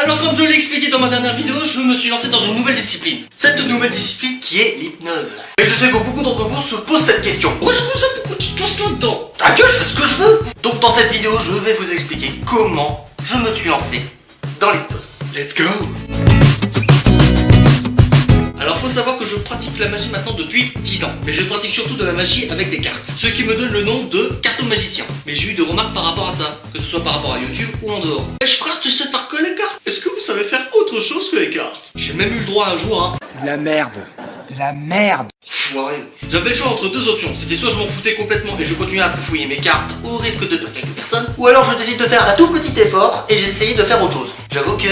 Alors comme je l'ai expliqué dans ma dernière vidéo, je me suis lancé dans une nouvelle discipline. Cette nouvelle discipline qui est l'hypnose. Et je sais que beaucoup d'entre vous se posent cette question. Moi je sais pourquoi tu te lances là-dedans. Ta gueule, je fais ce que je veux. Donc dans cette vidéo, je vais vous expliquer comment je me suis lancé dans l'hypnose. Let's go. Alors faut savoir que je pratique la magie maintenant depuis 10 ans. Mais je pratique surtout de la magie avec des cartes. Ce qui me donne le nom de cartomagicien. Mais j'ai eu des remarques par rapport à ça. Que ce soit par rapport à YouTube ou en dehors. Wesh frère, tu sais faire que les cartes? Est-ce que vous savez faire autre chose que les cartes? J'ai même eu le droit un jour à... C'est de la merde. De la merde. Foiré. J'avais le choix entre deux options. C'était soit je m'en foutais complètement et je continuais à trifouiller mes cartes au risque de perdre quelques personnes. Ou alors je décide de faire un tout petit effort et j'essayais de faire autre chose. J'avoue que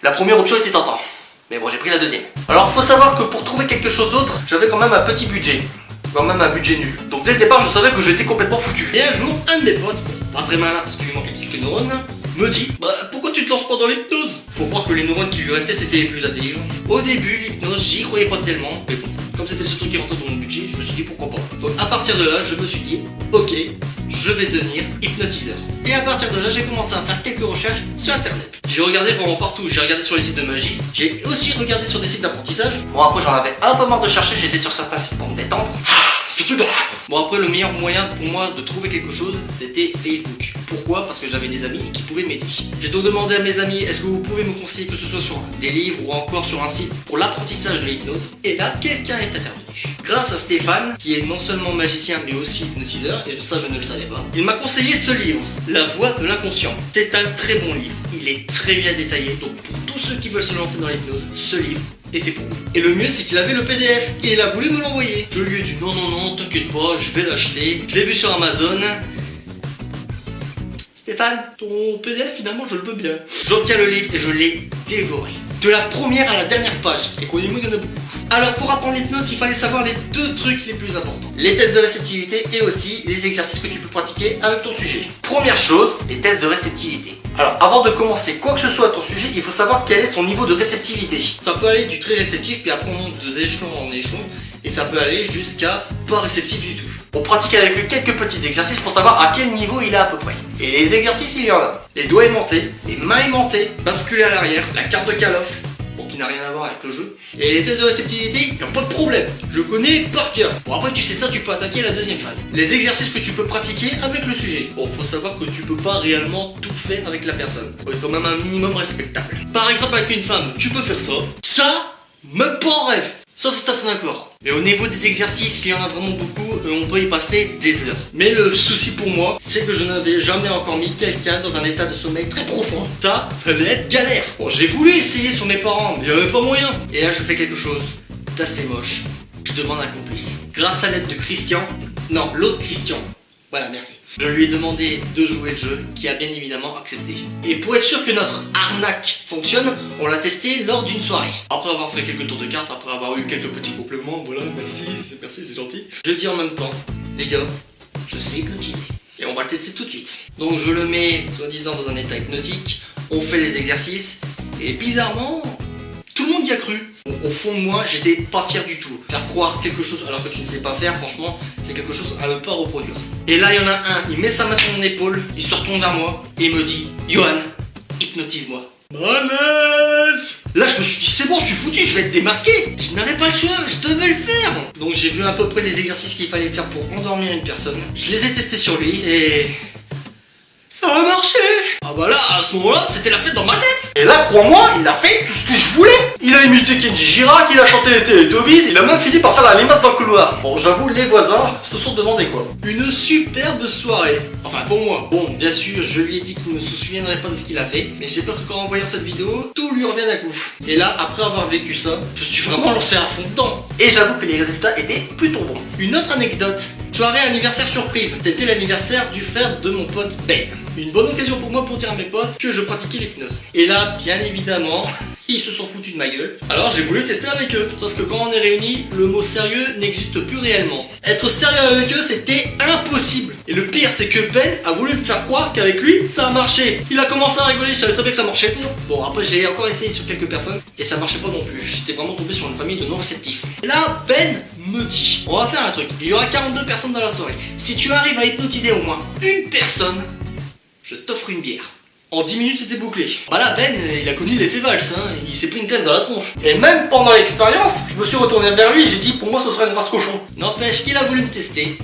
la première option était tentante. Mais bon, j'ai pris la deuxième. Alors faut savoir que pour trouver quelque chose d'autre, j'avais quand même un petit budget. Quand même un budget nul. Donc dès le départ, je savais que j'étais complètement foutu. Et un jour, un de mes potes, pas très malin parce qu'il lui manquait quelques neurones, me dit bah pourquoi tu te lances pas dans l'hypnose? Faut voir que les neurones qui lui restaient c'était les plus intelligents. Au début, l'hypnose, j'y croyais pas tellement. Mais bon, comme c'était le seul truc qui rentrait dans mon budget, je me suis dit pourquoi pas. Donc à partir de là, je me suis dit ok, je vais devenir hypnotiseur. Et à partir de là, j'ai commencé à faire quelques recherches sur internet. J'ai regardé vraiment partout, j'ai regardé sur les sites de magie, j'ai aussi regardé sur des sites d'apprentissage. Bon après j'en avais un peu marre de chercher, j'étais sur certains sites pour me détendre. Bon après le meilleur moyen pour moi de trouver quelque chose c'était Facebook. Pourquoi? Parce que j'avais des amis qui pouvaient m'aider. J'ai donc demandé à mes amis est-ce que vous pouvez me conseiller que ce soit sur des livres ou encore sur un site pour l'apprentissage de l'hypnose. Et là quelqu'un est intervenu. Grâce à Stéphane qui est non seulement magicien mais aussi hypnotiseur, et ça je ne le savais pas, il m'a conseillé ce livre, La Voix de l'inconscient. C'est un très bon livre, il est très bien détaillé, donc pour tous ceux qui veulent se lancer dans l'hypnose, ce livre est fait pour vous. Et le mieux c'est qu'il avait le PDF et il a voulu me l'envoyer. Je lui ai dit non, t'inquiète pas, je vais l'acheter. Je l'ai vu sur Amazon. Stéphane, ton PDF finalement je le veux bien. J'obtiens le livre et je l'ai dévoré. De la première à la dernière page. Et croyez-moi qu'il y en a beaucoup. Alors pour apprendre l'hypnose, il fallait savoir les deux trucs les plus importants. Les tests de réceptivité et aussi les exercices que tu peux pratiquer avec ton sujet. Première chose, les tests de réceptivité. Alors avant de commencer quoi que ce soit à ton sujet, il faut savoir quel est son niveau de réceptivité. Ça peut aller du très réceptif, puis après on monte de échelon en échelon, et ça peut aller jusqu'à pas réceptif du tout. On pratique avec lui quelques petits exercices pour savoir à quel niveau il est à peu près. Et les exercices, il y en a. Les doigts aimantés, les mains aimantées, basculer à l'arrière, la carte de Call-off, qui n'a rien à voir avec le jeu. Et les tests de réceptivité, il n'y a pas de problème. Je connais par cœur. Bon après tu sais ça, tu peux attaquer la deuxième phase. Les exercices que tu peux pratiquer avec le sujet. Bon, faut savoir que tu peux pas réellement tout faire avec la personne. Faut être quand même un minimum respectable. Par exemple avec une femme, tu peux faire ça. Ça, même pas en rêve. Sauf si t'as son accord. Mais au niveau des exercices, il y en a vraiment beaucoup et on peut y passer des heures. Mais le souci pour moi, c'est que je n'avais jamais encore mis quelqu'un dans un état de sommeil très profond. Ça allait être galère. Bon, j'ai voulu essayer sur mes parents, mais il n'y avait pas moyen. Et là, je fais quelque chose d'assez moche. Je demande un complice. Grâce à l'aide de Christian, non, l'autre Christian. Voilà, merci. Je lui ai demandé de jouer le jeu, qui a bien évidemment accepté. Et pour être sûr que notre arnaque fonctionne, on l'a testé lors d'une soirée. Après avoir fait quelques tours de cartes, après avoir eu quelques petits compléments, voilà, merci, c'est gentil. Je dis en même temps, les gars, je sais hypnotiser. Et on va le tester tout de suite. Donc je le mets, soi-disant, dans un état hypnotique, on fait les exercices, et bizarrement, tout le monde y a cru. Au fond de moi, j'étais pas fier du tout. Faire croire quelque chose alors que tu ne sais pas faire, franchement, c'est quelque chose à ne pas reproduire. Et là, il y en a un, il met sa main sur mon épaule, il se retourne vers moi et il me dit Johan, hypnotise-moi. Bonus. Là, je me suis dit, c'est bon, je suis foutu, je vais être démasqué. Je n'avais pas le choix, je devais le faire. Donc, j'ai vu à peu près les exercices qu'il fallait faire pour endormir une personne. Je les ai testés sur lui et ça a marché. Ah bah là, à ce moment-là, c'était la fête dans ma tête. Et là, crois-moi, il a fait tout ce que je voulais. Il a imité Kenji Girac, il a chanté les Teletubbies, il a même fini par faire la limace dans le couloir. Bon, j'avoue, les voisins se sont demandé quoi. Une superbe soirée. Enfin, pour moi. Bon, bien sûr, je lui ai dit qu'il ne se souviendrait pas de ce qu'il a fait, mais j'ai peur que en voyant cette vidéo, tout lui revienne à coup. Et là, après avoir vécu ça, je suis vraiment lancé à fond dedans. Et j'avoue que les résultats étaient plutôt bons. Une autre anecdote. Soirée anniversaire surprise. C'était l'anniversaire du frère de mon pote Ben. Une bonne occasion pour moi pour dire à mes potes que je pratiquais l'hypnose. Et là, bien évidemment, ils se sont foutus de ma gueule. Alors j'ai voulu tester avec eux. Sauf que quand on est réunis, le mot sérieux n'existe plus réellement. Être sérieux avec eux, c'était impossible. Et le pire, c'est que Ben a voulu me faire croire qu'avec lui, ça a marché. Il a commencé à rigoler, je savais très bien que ça marchait pas. Bon, après j'ai encore essayé sur quelques personnes et ça marchait pas non plus. J'étais vraiment tombé sur une famille de non-réceptifs. Et là, Ben me dit, on va faire un truc. Il y aura 42 personnes dans la soirée. Si tu arrives à hypnotiser au moins une personne, je t'offre une bière. En 10 minutes c'était bouclé. Bah là Ben il a connu l'effet valse, hein. Il s'est pris une claque dans la tronche. Et même pendant l'expérience, je me suis retourné vers lui et j'ai dit pour moi ce serait une race cochon. N'empêche qu'il a voulu me tester.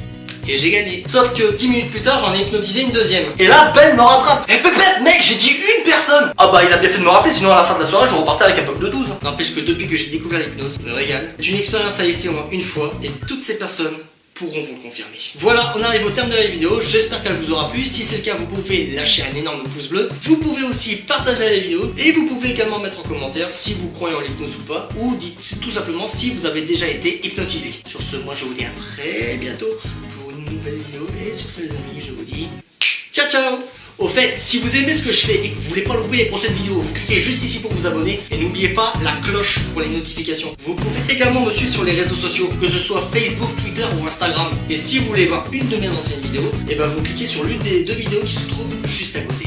Et j'ai gagné. Sauf que 10 minutes plus tard, j'en ai hypnotisé une deuxième. Et là, Ben me rattrape. Eh ben, mec, j'ai dit une personne. Ah bah, il a bien fait de me rappeler, sinon à la fin de la soirée, je repartais avec un peuple de 12. N'empêche que depuis que j'ai découvert l'hypnose, me régale. C'est une expérience à essayer au moins une fois, et toutes ces personnes pourront vous le confirmer. Voilà, on arrive au terme de la vidéo. J'espère qu'elle vous aura plu. Si c'est le cas, vous pouvez lâcher un énorme pouce bleu. Vous pouvez aussi partager la vidéo. Et vous pouvez également mettre en commentaire si vous croyez en l'hypnose ou pas. Ou dites tout simplement si vous avez déjà été hypnotisé. Sur ce, moi je vous dis à très bientôt pour une nouvelle vidéo. Et sur ce les amis, je vous dis ciao ciao. Au fait, si vous aimez ce que je fais et que vous voulez pas louper les prochaines vidéos, vous cliquez juste ici pour vous abonner et n'oubliez pas la cloche pour les notifications. Vous pouvez également me suivre sur les réseaux sociaux, que ce soit Facebook, Twitter ou Instagram. Et si vous voulez voir une de mes anciennes vidéos, et ben vous cliquez sur l'une des deux vidéos qui se trouvent juste à côté.